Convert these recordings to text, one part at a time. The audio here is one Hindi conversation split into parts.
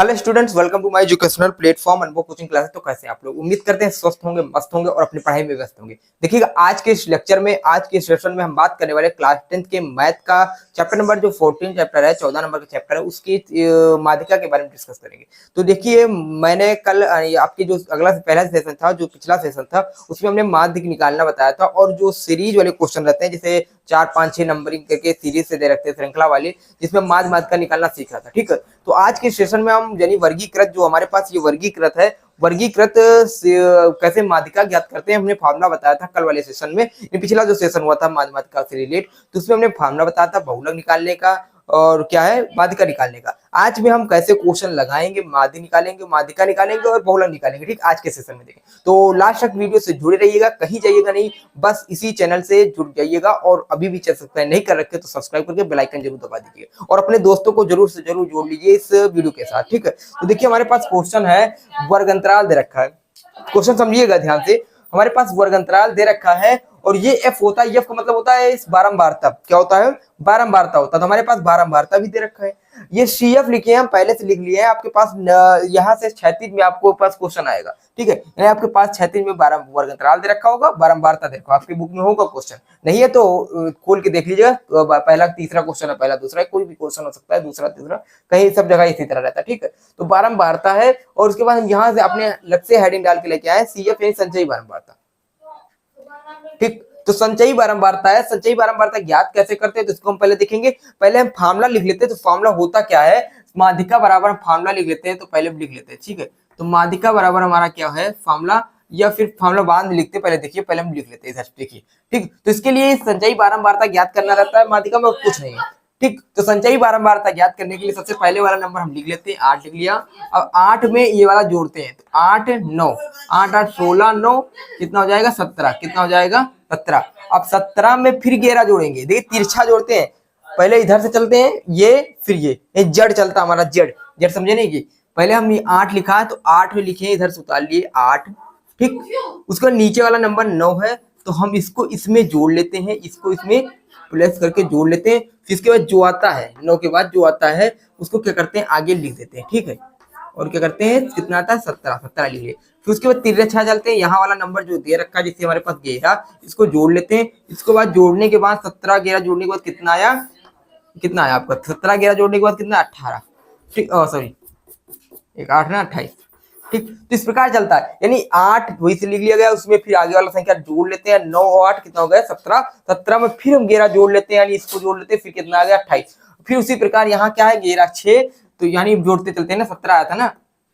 Hello students, welcome to my educational platform Anubhav coaching classes. तो कैसे हैं आप लोग? उम्मीद करते हैं स्वस्थ होंगे, मस्त होंगे और अपनी पढ़ाई में व्यस्त होंगे। देखिएगा, आज के इस लेक्चर में, आज के सेशन में हम बात करने वाले क्लास 10 के मैथ का चैप्टर नंबर जो 14 चैप्टर है, 14 नंबर का चैप्टर है, उसकी माध्यिका के बारे में डिस्कस करेंगे। तो देखिए, मैंने कल आपकी जो अगला पहला सेशन था, जो पिछला सेशन था, उसमें हमने माध्यिक निकालना बताया था। और जो सीरीज वाले क्वेश्चन रहते हैं, जैसे 4, 5, 6 नंबरिंग करके सीरीज से दे रखते हैं, श्रृंखला वाली, जिसमें माध्य का निकालना सीख रहा था। ठीक है, तो आज के सेशन में हम यानी वर्गीकृत, जो हमारे पास ये वर्गीकृत है, वर्गीकृत कैसे माध्यिका ज्ञात करते हैं, हमने फार्मूला बताया था कल वाले सेशन में। पिछला जो सेशन हुआ था माध्यिका से रिलेट, तो उसमें हमने फार्मूला बताया था बहुलक निकालने का और क्या है, माध्यिका निकालने का। आज में हम कैसे क्वेश्चन लगाएंगे, माध्य निकालेंगे, माध्यिका निकालेंगे और बहुलक निकालेंगे। ठीक, आज के सेशन में देखें तो लास्ट तक वीडियो से जुड़े रहिएगा, कहीं जाइएगा नहीं, बस इसी चैनल से जुड़ जाइएगा। और अभी भी सब्सक्राइब नहीं कर रखे तो सब्सक्राइब करके बेल आइकन जरूर दबा दीजिए और अपने दोस्तों को जरूर से जरूर जोड़ लीजिए इस वीडियो के साथ। ठीक है, तो देखिए हमारे पास क्वेश्चन है, वर्ग अंतराल दे रखा है। क्वेश्चन समझिएगा ध्यान से। हमारे पास वर्ग अंतराल दे रखा है और ये एफ होता है, एफ का मतलब होता है इस बारंबारता। क्या होता है? बारंबारता होता है। तो हमारे पास बारंबारता भी दे रखा है। ये सी एफ लिखे हैं, हम पहले से लिख लिए हैं। आपके पास यहाँ से क्षैतिज में आपको पास क्वेश्चन आएगा। ठीक है, यानी आपके पास क्षैतिज में वर्ग अंतराल दे रखा होगा, बारंबारता देखो आपकी बुक में होगा। क्वेश्चन नहीं है तो खोल के देख लीजिएगा, पहला तीसरा क्वेश्चन है, पहला दूसरा, कोई भी क्वेश्चन हो सकता है, दूसरा तीसरा, कहीं सब जगह इसी तरह रहता है। ठीक है, तो बारंबारता है और उसके बाद हम यहाँ से अपने लक्ष्य से हेडिंग डाल के लेके आए सी एफ यानी संचयी बारंबारता। ठीक, तो संचयी बारंबारता है। संचयी बारंबारता ज्ञात कैसे करते हैं तो इसको हम पहले देखेंगे। पहले हम फार्मूला लिख लेते हैं। तो फार्मूला होता क्या है, माध्यिका बराबर हम फार्मूला लिख लेते हैं। तो पहले लिख लेते हैं, ठीक है। तो माध्यिका बराबर हमारा क्या है, फार्मूला, या फिर फार्मूला बाद में लिखते हैं, पहले देखिए, पहले हम लिख लेते हैं इधर। देखिए, ठीक, तो इसके लिए संचयी बारंबारता ज्ञात करना रहता है, माध्यिका में कुछ नहीं है। ठीक, तो संचयी बारंबारता ज्ञात करने के लिए सबसे पहले वाला नंबर हम लिख लेते हैं, 8 लिख लिया। अब 8 में ये वाला जोड़ते हैं, तो 8 9, 8 8 16 9, कितना हो जाएगा, 17। कितना हो जाएगा, 17। अब 17 में फिर 11 जोड़ेंगे। देखिए तिरछा जोड़ते हैं, पहले इधर से चलते हैं, ये फिर ये जड़ चलता हमारा, जड़ जड़ समझे नहीं कि पहले हम 8 लिखा है, तो 8 में लिखे, इधर से उतार लिए 8। ठीक, उसका नीचे वाला नंबर 9 है, तो हम इसको इसमें जोड़ लेते हैं, इसको इसमें प्लस करके जोड़ लेते हैं। फिर इसके बाद जो आता है 9 के बाद जो आता है उसको क्या करते हैं, आगे लिख देते हैं। ठीक है, और क्या करते हैं, कितना आता है, 17, 17 लिख लिए। फिर उसके बाद तिरछा चलते हैं, यहाँ वाला नंबर जो दे रखा है जिससे हमारे पास 11, इसको जोड़ लेते हैं। इसके बाद जोड़ने के बाद 17 11 जोड़ने के बाद कितना आया, कितना आया आपका, 17 11 जोड़ने के बाद कितना, 18। ठीक, सॉरी, एक 8 ना 28। ठीक, तो इस प्रकार चलता है, यानी 8 वही से लिख लिया गया, उसमें फिर आगे वाला संख्या जोड़ लेते हैं। 9 और 8 कितना हो गया, 17। 17 में फिर हम 11 जोड़ लेते हैं, यानी इसको जोड़ लेते हैं, फिर कितना आ गया, 28। फिर उसी प्रकार यहाँ क्या है, 11 6, तो यानी जोड़ते चलते हैं ना, 17 आया था ना,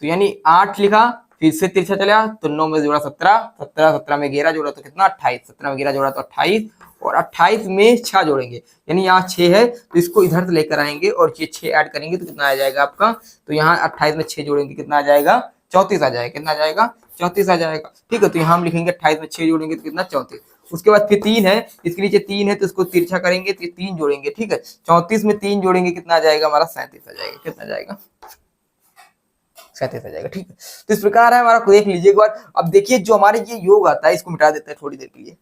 तो यानी 8 लिखा, फिर से तिरछा चला, तो 9 में जोड़ा 17, 17 17 में 11 जोड़ा तो कितना, 28। 17 में 11 जोड़ा तो 28, और 28 में 6 जोड़ेंगे, यानी यहाँ 6 है, तो इसको इधर से लेकर आएंगे और ये 6 ऐड करेंगे तो कितना आ जाएगा आपका, तो यहाँ 28 में 6 जोड़ेंगे, कितना आ जाएगा, 34 आ जाएगा। कितना आ जाएगा, 34 आ जाएगा। ठीक है, तो यहाँ हम लिखेंगे 28 में 6 जोड़ेंगे तो कितना, 34। उसके बाद फिर 3 है, इसके नीचे 3 है, तो इसको तिरछा करेंगे तो 3 जोड़ेंगे। ठीक है, 34 में 3 जोड़ेंगे, कितना आ जाएगा हमारा, 37 आ जाएगा। कितना आ जाएगा, 37 आ जाएगा। ठीक है, तो इस प्रकार है हमारा, देख लीजिए एक बार। अब देखिए, जो हमारे ये योग आता है, इसको मिटा देते हैं थोड़ी देर के लिए।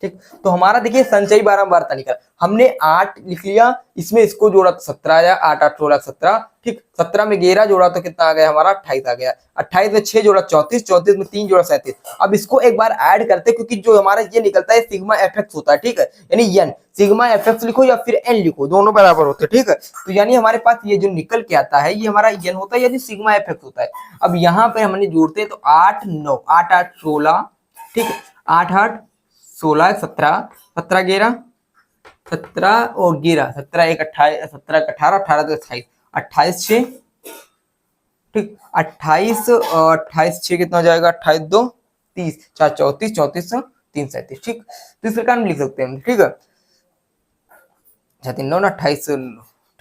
ठीक, तो हमारा देखिए संचयी बारंबारता निकला, हमने 8 लिख लिया, इसमें इसको जोड़ा तो 17 आया, 8 8 16 17। ठीक, 17 में 11 जोड़ा तो कितना आ गया हमारा, 28 आ गया। 28 में 6 जोड़ा 34, 34 में 3 जोड़ा 37। अब इसको एक बार ऐड करते, क्योंकि जो हमारा ये निकलता है सिग्मा एफएक्स होता है। ठीक है, यानी एन, सिग्मा एफएक्स लिखो या फिर एन लिखो, दोनों बराबर होते हैं। ठीक है, तो यानी हमारे पास ये जो निकल के आता है, ये हमारा एन होता है, यानी सिग्मा एफएक्स होता है। अब यहाँ पे हमने जोड़ते हैं, तो 8 9, 8 8 16। ठीक है, 8 8 16 17, 17 11, 17 और 11, 17 1 28, 17 18, 18 तो 28, 28 6। ठीक, 28 और 28 6 कितना हो जाएगा, 28 2 30, 4 34, 34 3 37। ठीक, तो इस प्रकार हम लिख सकते हैं। ठीक है, 3 9 28।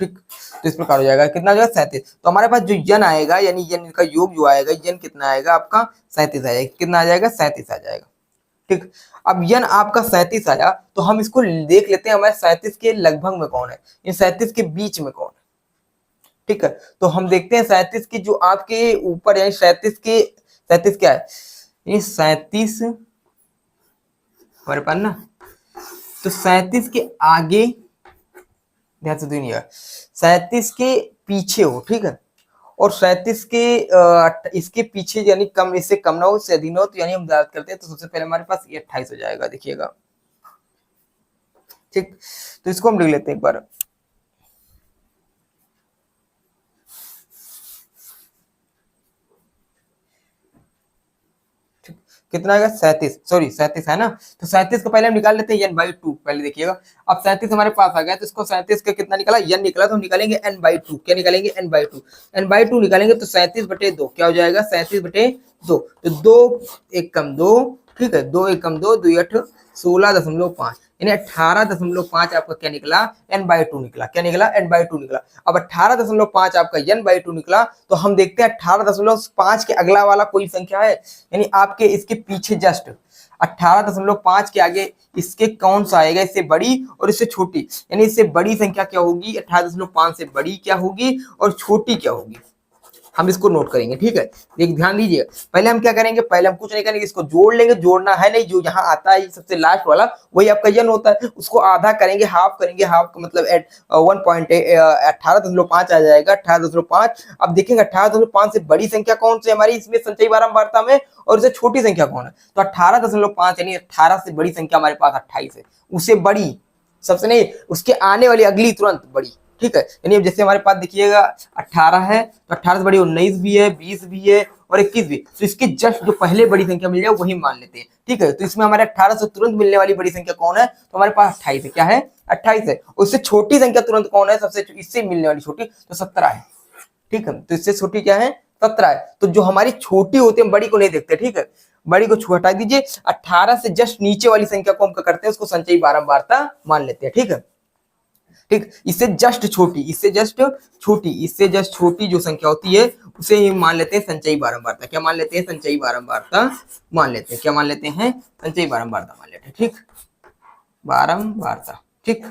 ठीक, तो इस प्रकार हो जाएगा, कितना हो जाएगा, 37। तो हमारे पास जो यन आएगा, यानी यन का योग जो आएगा, यन कितना आएगा आपका, 37 आएगा। कितना आ जाएगा, 37 आ जाएगा। ठीक, अब यन आपका 37 आया, तो हम इसको देख लेते हैं, हमारे 37 के लगभग में कौन है, इन 37 के बीच में कौन है। ठीक है, तो हम देखते हैं 37 की जो आपके ऊपर, यानी 37 के, 37 क्या है, ये 37 हमारे पास ना, तो 37 के आगे ध्यान से नहीं है, 37 के पीछे हो, ठीक है, और 37 के इसके पीछे यानी कम, इससे कम ना हो, इससे अधिक ना हो, तो यानी हम बात करते हैं तो सबसे पहले हमारे पास ये 28 हो जाएगा, देखिएगा, ठीक। तो इसको हम लिख लेते हैं एक बार, कितना आएगा 37, सॉरी 37 है ना, तो 37 को पहले हम निकाल लेते हैं n/2, पहले देखिएगा, अब 37 हमारे पास आ गया, तो इसको 37 का कितना निकाला, n निकला, तो हम निकालेंगे n/2, क्या निकालेंगे n/2, n/2 निकालेंगे तो 37/2 क्या हो जाएगा, 37/2, तो 2 1 कम 2, ठीक है, 2 1 कम 2, 2 8 16.5, यानी 18.5 आपका क्या निकला, n/2 निकला, क्या निकला, n/2 निकला। अब 18.5 आपका n/2 निकला, तो हम देखते हैं 18.5 के अगला वाला कोई संख्या है, यानी आपके इसके पीछे जस्ट 18.5 के आगे इसके कौन सा आएगा, इससे बड़ी और इससे छोटी, यानी इससे बड़ी संख्या क्या होगी, 18.5 से बड़ी क्या होगी और छोटी क्या होगी, हम इसको नोट करेंगे, ठीक है। एक ध्यान दीजिए, पहले हम क्या करेंगे, पहले हम कुछ नहीं करेंगे, इसको जोड़ लेंगे, जोड़ना है नहीं, जो यहाँ आता है सबसे लास्ट वाला वही आपका n होता है, उसको आधा करेंगे, हाफ करेंगे, हाफ का मतलब 18.5 आ जाएगा, 18.5। अब देखेंगे 18.5 से बड़ी संख्या कौन सी हमारी इसमें संचयी बारंबारता में, और इससे छोटी संख्या कौन है, तो 18.5 यानी 18 से बड़ी संख्या हमारे पास 28 है, उससे बड़ी सबसे नहीं, उसके आने वाली अगली तुरंत बड़ी, ठीक है, यानी जैसे हमारे पास देखिएगा 18 है, तो 18 से बड़ी 19 भी है, 20 भी है और 21 भी, तो इसकी जस्ट जो पहले बड़ी संख्या मिल जाए वही मान लेते हैं, ठीक है। तो इसमें हमारे 18 से तुरंत मिलने वाली बड़ी संख्या कौन है, तो हमारे पास 28 है, क्या है 28 है, उससे छोटी संख्या तुरंत कौन है, सबसे इससे मिलने वाली छोटी, तो 17 है, ठीक है, तो इससे छोटी क्या है 17 है, तो जो हमारी छोटी होती है हम बड़ी को नहीं देखते, ठीक है, बड़ी को हटा दीजिए, 18 से जस्ट नीचे वाली संख्या को हम क्या करते हैं, उसको संचयी बारंबारता मान लेते हैं, ठीक है, ठीक, इससे जस्ट छोटी, इससे जस्ट छोटी, इससे जस्ट छोटी जो संख्या होती है उसे ही मान लेते हैं संचयी बारंबारता, क्या मान लेते हैं, संचयी बारंबारता मान लेते हैं, क्या मान लेते हैं, संचयी बारंबारता मान लेते हैं, ठीक, बारंबारता, ठीक,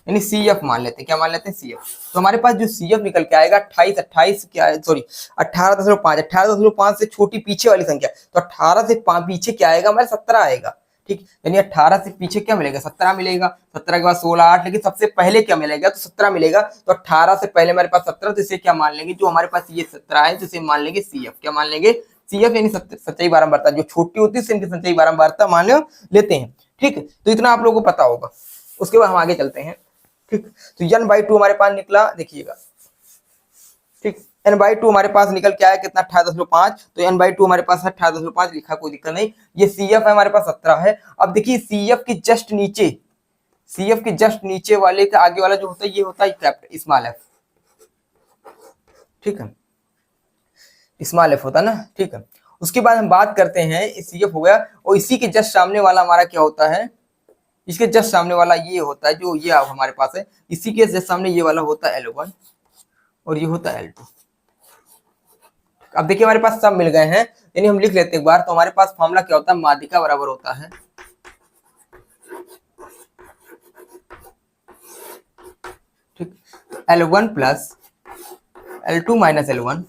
यानी CF मान लेते हैं, क्या मान लेते हैं CF, तो हमारे पास जो CF निकल के आएगा 28 क्या है, सॉरी 18.5 से छोटी पीछे वाली संख्या, तो 18 से पीछे क्या आएगा हमारे 17 आएगा, ठीक, यानी 18 से पीछे क्या मिलेगा, 17 मिलेगा, 17 के बाद 16 8, लेकिन सबसे पहले क्या मिलेगा, तो 17 मिलेगा, तो 18 से पहले हमारे पास 17, तो इसे क्या मान लेंगे, जो हमारे पास ये 17 है, तो इसे मान लेंगे CF, क्या मान लेंगे CF, यानी संचयी बारंबारता जो छोटी होती है इनकी संचयी बारंबारता मान लेते हैं, ठीक, तो इतना आप लोगों को पता होगा। उसके बाद हम आगे चलते हैं, ठीक, तो n/2 हमारे पास निकला, देखिएगा, ठीक, n/2 हमारे पास निकल के आया कितना 18.5, तो n/2 हमारे पास 18.5 लिखा, कोई दिक्कत नहीं, ये CF है हमारे पास 17 है। अब देखिए CF के जस्ट नीचे, CF के जस्ट नीचे वाले के आगे वाला जो होता है ये होता है कैपिटल स्मॉल f, ठीक है, स्मॉल f होता है ना, ठीक है। उसके बाद हम बात करते हैं, CF हो गया, और इसी के जस्ट सामने वाला हमारा क्या होता है, इसके जस्ट सामने वाला ये होता है, जो ये हमारे पास है, इसी के जस्ट सामने ये वाला होता है L1 और ये होता है L2। अब देखिए हमारे पास सब मिल गए हैं, यानी हम लिख लेते हैं एक बार, तो हमारे पास फॉर्मूला क्या होता है, माध्यिका बराबर होता है ठीक, L1 plus L2 minus L1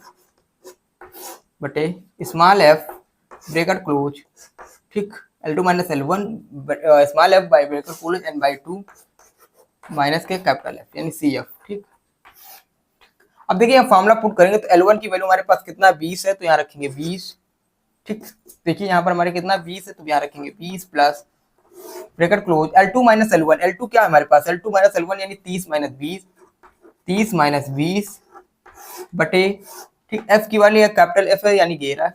बटे स्मॉल f ब्रैकेट क्लोज, ठीक, L2 minus L1 small f bye bracket close n/2 minus के कैपिटल F, यानी CF, ठीक। अब देखिए हम फॉर्मूला पुट करेंगे, तो L1 की वैल्यू हमारे पास कितना 20 है, तो यहाँ रखेंगे 20, ठीक, देखिए यहाँ पर हमारे कितना 20 है, तो यहाँ रखेंगे 20 plus bracket close L2 minus L1, L2 क्या है हमारे पास, L2 माइनस L1 यानी 30 माइनस 20, 30 माइनस 20 बटे, ठीक, F की वैल्यू कैपिटल F है यानी घेरा,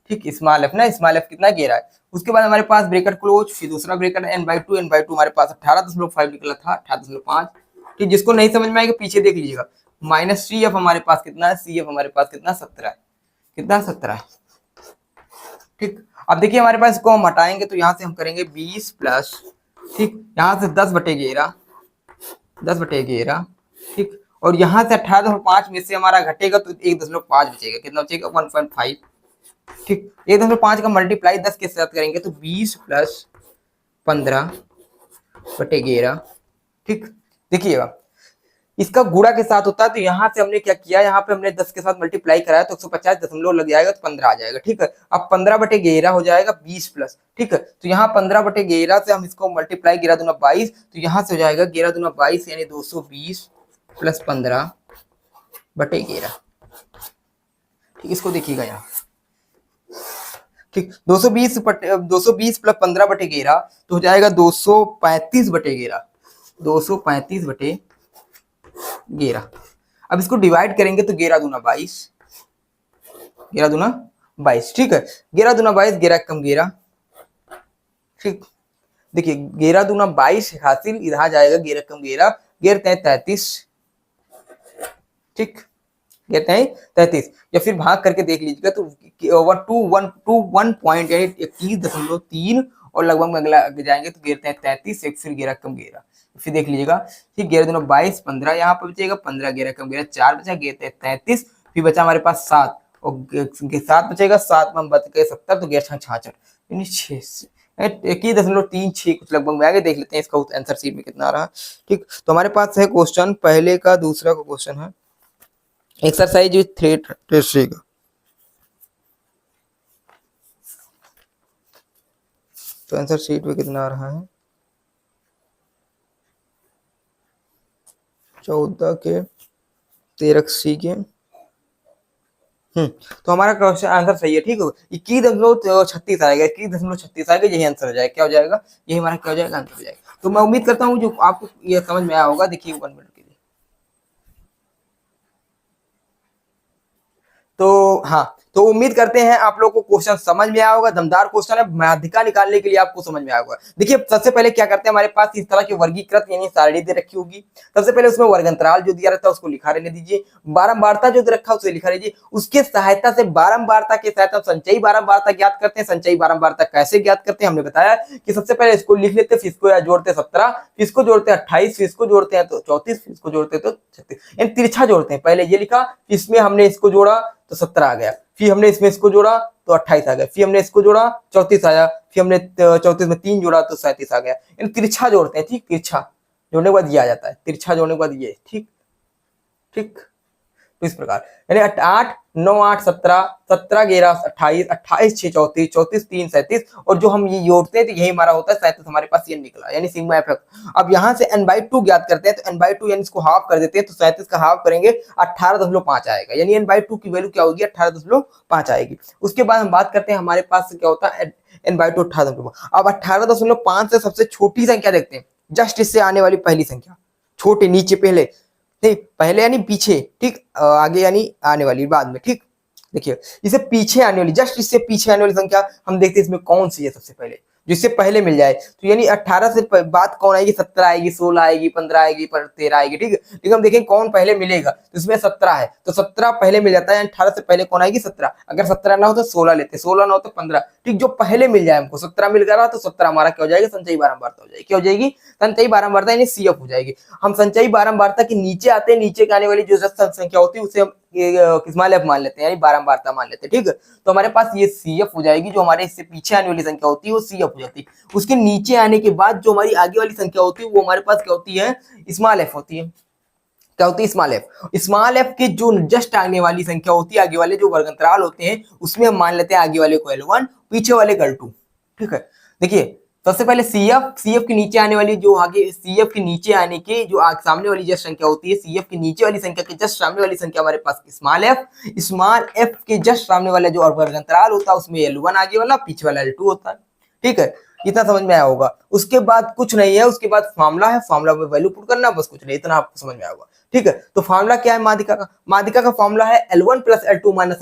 ठीक, स्मॉल f ना, स्मॉल f कितना घेरा है। उसके बाद हमारे पास ब्रैकेट क्लोज, फिर दूसरा ब्रैकेट n/2 हमारे पास 18.5 निकला था, 18.5, ठीक, जिसको नहीं समझ में आएगा पीछे देख लीजिएगा, माइनस CF हमारे पास कितना है, CF हमारे पास कितना 17 है, कितना 17 है, ठीक। अब देखिए हमारे पास इसको हम हटाएंगे, तो यहाँ से हम करेंगे 20 प्लस, ठीक, यहाँ से 10/11, 10/11, ठीक, और यहाँ से 18.5 में से हमारा घटेगा तो 1.5 बचेगा, कितना बचेगा 1.5, ठीक, 1.5 का मल्टीप्लाई 10 के साथ करेंगे तो 20 प्लस 15/11, ठीक, देखिएगा इसका गुणा के साथ होता है, तो यहाँ से हमने क्या किया, यहाँ पे हमने 10 के साथ मल्टीप्लाई कराया तो 150 दशमलव लग जाएगा तो 15 आ जाएगा। ठीक है, अब 15/11 हो जाएगा 20 प्लस। ठीक है, तो यहाँ 15/11 से हम इसको मल्टीप्लाई 11 दूना 22, तो यहाँ से हो जाएगा 11 दूना 22 यानी 220 प्लस 15/11। ठीक, इसको देखिएगा यहाँ। ठीक, 220 प्लस 15/11 तो हो जाएगा 235/11, 235/11। अब इसको डिवाइड करेंगे तो 11 दूना 22, 11 दूना 22। ठीक है, 11 दूना 22, 11 कम 11। ठीक, देखिए 11 दूना 22 हासिल, इधर आ जाएगा 11 कम 11, 11 33। ठीक, 33, या फिर भाग करके देख लीजिएगा तो 1 पॉइंट यानी 21.3 और लगभग अगला जाएंगे तो 33, एक फिर 11 कम 11, फिर देख लीजिएगा। ठीक, 11 दूना 22, 15 यहाँ पे बचेगा, 15 11 कम 11 4 बचा, 33, फिर बचा हमारे पास 7 और 7 बचेगा, 7 में हम बच गए 70, तो 11 66 यानी 21.36 कुछ लगभग में आगे। देख लेते हैं इसका आंसर शीट में कितना आ रहा है। ठीक, तो हमारे पास है क्वेश्चन पहले का, दूसरा का क्वेश्चन है एक्सरसाइज विथ थ्रेड टेस्टिंग। तो आंसर शीट में कितना आ रहा है, 14 के 13 के। तो हमारा क्वेश्चन आंसर सही है। ठीक है, 21.36 आएगा, 21.36 आएगा, यही आंसर हो जाएगा। क्या हो जाएगा, यही हमारा क्या हो जाएगा, आंसर हो जाएगा। तो मैं उम्मीद करता हूँ जो आपको ये समझ में आया होगा। देखिए 1 मिनट के लिए, तो हाँ, तो उम्मीद करते हैं आप लोगों को क्वेश्चन समझ में आया होगा। दमदार क्वेश्चन है, माध्यिका निकालने के लिए आपको समझ में आया होगा। देखिए सबसे पहले क्या करते हैं, हमारे पास इस तरह की वर्गीकृत यानी सारणी दे रखी होगी। सबसे पहले उसमें वर्गांतराल जो दिया रहता है उसको लिखा रहने दीजिए, बारंबारता जो दे रखा है उसे लिखा लीजिए। उसके सहायता से बारंबारता के सहायता संचयी बारंबारता ज्ञात करते हैं। संचयी बारंबारता कैसे ज्ञात करते हैं, हमने बताया कि सबसे पहले इसको लिख लेते हैं, फिर इसको जोड़ते 17, फिर इसको जोड़ते 28, फिर इसको जोड़ते हैं तो 34, फिर इसको जोड़ते तो 36, यानी तिरछा जोड़ते हैं। पहले ये लिखा, इसमें हमने इसको जोड़ा तो 17 आ गया, फिर हमने इसमें इसको जोड़ा तो 28 आ गया, फिर हमने इसको जोड़ा 34 आया, फिर हमने 34 में 3 जोड़ा तो 37 आ गया। यानी तिरछा जोड़ते हैं। ठीक, तिरछा जोड़ने के बाद ये आ जाता है, तिरछा जोड़ने के बाद ये। ठीक ठीक, तो इस प्रकार यानी 8 9 8 17 17 11 28 28 6 34 34 3 37, और जो हम ये जोड़ते हैं तो यही हमारा होता है 37। हमारे पास ये निकला यानी सिग्मा एफ। अब यहाँ से n/2 ज्ञात करते हैं, तो n/2 यानी इसको हाफ कर देते हैं, तो 37 का हाफ करेंगे 18.5 आएगा, यानी n/2 की वैल्यू क्या होगी, 18.5 आएगी। उसके बाद हम बात करते हैं हमारे पास क्या होता है n/2 18.5। अब 18.5 से सबसे छोटी संख्या देखते हैं, जस्ट इससे आने वाली पहली संख्या, छोटे नीचे पहले, ठीक पहले यानी पीछे, ठीक आगे यानी आने वाली बाद में। ठीक, देखिए इसे पीछे आने वाली, जस्ट इससे पीछे आने वाली संख्या हम देखते हैं इसमें कौन सी है सबसे पहले, जिससे पहले मिल जाए। तो यानी 18 से बात कौन आएगी, 17 आएगी, 16 आएगी, 15 आएगी, 13 आएगी। ठीक है, लेकिन हम देखें कौन पहले मिलेगा, तो इसमें 17 है, तो 17 पहले मिल जाता है। 18 से पहले कौन आएगी, 17। अगर 17 ना हो तो 16 लेते, 16 ना हो तो 15। ठीक, जो पहले मिल जाए हमको, 17 मिल गया तो 17 हमारा क्या हो जाएगा, संचयी बारंबारता हो जाएगी। क्या हो जाएगी, संचयी बारंबारता यानी CF हो जाएगी। हम संचयी बारंबारता के नीचे आते हैं, नीचे आने वाली जो संख्या होती है उसे हम स्मॉल f मान लेते हैं, यानी बारंबारता मान लेते हैं। ठीक है, तो हमारे पास ये CF हो जाएगी, जो हमारे इससे पीछे आने वाली संख्या होती है वो CF हो जाती है। उसके नीचे आने के बाद जो हमारी आगे वाली संख्या होती है वो हमारे पास क्या होती है, स्मॉल f होती है। क्या होती है, स्मॉल f। स्मॉल f के जो जस्ट आने वाली संख्या होती है, आगे वाले जो वर्गांतराल होते हैं उसमें हम मान लेते हैं आगे वाले को L1, पीछे वाले को L2। ठीक है, देखिए सबसे पहले CF के नीचे आने वाली जो आगे CF के नीचे आने के जो सामने वाली जस्ट संख्या होती है, CF के नीचे वाली संख्या के जस्ट सामने वाली संख्या हमारे पास स्मॉल f के जस्ट सामने वाला जो वर्गांतराल होता है उसमें L1 आगे वाला, पीछे वाला L2 होता है। ठीक है, इतना समझ में आया होगा। उसके बाद कुछ नहीं है, उसके बाद फॉर्मूला है, फॉर्मूला में वैल्यू पुट करना, बस कुछ नहीं, इतना आपको समझ में आया होगा। ठीक है, तो फॉर्मूला क्या है माध्यिका का, माध्यिका का फॉर्मूला है L1 + L2 - L1 /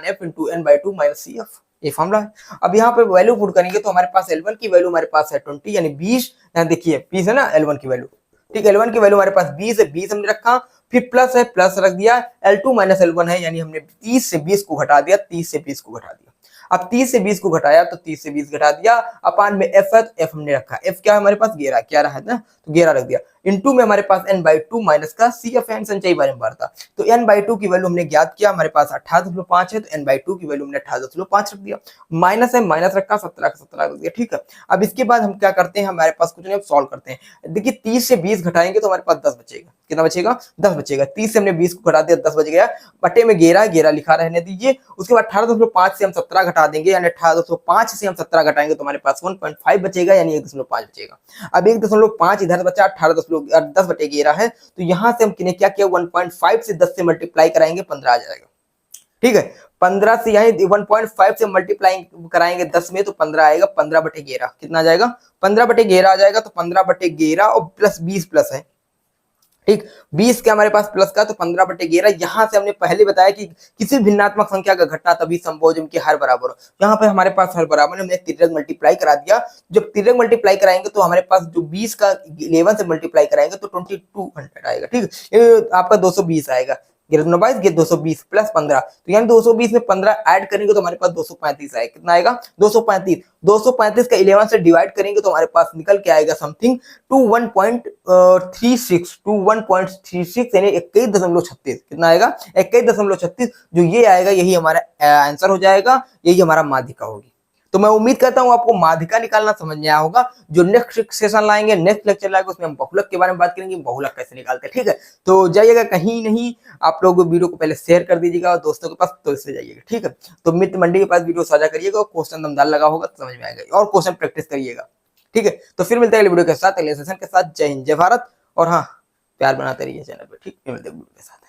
f × n/2 - CF, ये फॉर्मूला है। अब यहाँ पे वैल्यू पुट करेंगे तो हमारे पास L1 की वैल्यू हमारे पास है 20 यानी 20। यहाँ देखिए 20 है ना L1 की वैल्यू। ठीक, L1 की वैल्यू हमारे पास 20 है, 20 हमने रखा, फिर प्लस है, प्लस रख दिया। L2 - L1 है, यानी हमने 30 से 20 को घटा दिया, 30 से 20 को घटा दिया। अब 30 से 20 को घटाया तो 30 से 20 घटा दिया, अपान में f है तो f हमने रखा, f क्या है हमारे पास 11, क्या रहा है ना, तो 11 रख दिया। इनटू में हमारे पास n/2 माइनस का CF एन संचयी बारंबार था। तो n/2 की वैल्यू हमने ज्ञात किया, हमारे पास 18.5 है, तो n/2 की वैल्यू हमने 18.5 रख दिया, माइनस है माइनस रखा, 17 का 17 रख दिया। ठीक है, अब इसके बाद हम क्या करते हैं, हमारे पास कुछ नहीं, सॉल्व करते हैं। देखिए 30 से 20 घटाएंगे तो हमारे पास 10 बचेगा। कितना बचेगा? 10 बचेगा। 30 से हमने 20 को घटा दिया, 10 बच गया, बटे में 11, 11 लिखा रहने दीजिए। उसके बाद 18.5 से हम 17 घटा देंगे, यानी 18.5 से हम 17 घटाएंगे तो हमारे पास 1.5 बचेगा, यानी 1.5 बचेगा। अब 1.5 इधर बचा, 10 बटे 11 है, तो यहां से हम क्या किया, 1.5 से 10 से मल्टीप्लाई कराएंगे, 15 आ जाएगा। ठीक है, 15 से यहाँ 1.5 से मल्टीप्लाई कराएंगे 10 में, तो 15 आएगा। 15 बटे 11 कितना आ जाएगा? 15 बटे 11 आ जाएगा। तो 15 बटे 11 और प्लस 20 प्लस है। ठीक, 20 के हमारे पास प्लस का, तो 15 बटे 11। यहां से हमने पहले बताया कि किसी भिन्नात्मक संख्या का घटना तभी संभव जबकि हर बराबर हो। यहाँ पे हमारे पास हर बराबर, हमने तिर्यक मल्टीप्लाई करा दिया। जब तिर्यक मल्टीप्लाई कराएंगे तो हमारे पास जो 20 का 11 से मल्टीप्लाई कराएंगे तो 2200 आएगा। ठीक, ये आपका 220 आएगा। 220 प्लस 15, तो यानी 220 में 15 ऐड करेंगे तो हमारे पास 235 आएगा। कितना आएगा? 235। 235 का 11 से डिवाइड करेंगे तो हमारे पास निकल के आएगा समथिंग 21.36 यानी 21.36। कितना आएगा? 21.36। जो ये आएगा यही हमारा आंसर हो जाएगा, यही हमारा माध्यिका होगी। तो मैं उम्मीद करता हूं आपको माध्यिका निकालना समझ में आया होगा। जो नेक्स्ट सेशन लाएंगे, नेक्स्ट लेक्चर लाएंगे, उसमें हम बहुलक के बारे में बात करेंगे, बहुलक कैसे निकालते हैं। ठीक है, तो जाइएगा कहीं नहीं, आप लोग वीडियो को पहले शेयर कर दीजिएगा और दोस्तों के पास, तो इससे जाइएगा। ठीक है, तो मित्र मंडी के पास वीडियो साझा करिएगा, और क्वेश्चन दमदार लगा होगा तो समझ में आएगा, और क्वेश्चन प्रैक्टिस करिएगा। ठीक है, तो फिर मिलते हैं अगले वीडियो के साथ, अगले सेशन के साथ। जय हिंद, जय भारत, और हाँ, प्यार बनाते रहिए चैनल पे। ठीक, मिलते हैं वीडियो के साथ।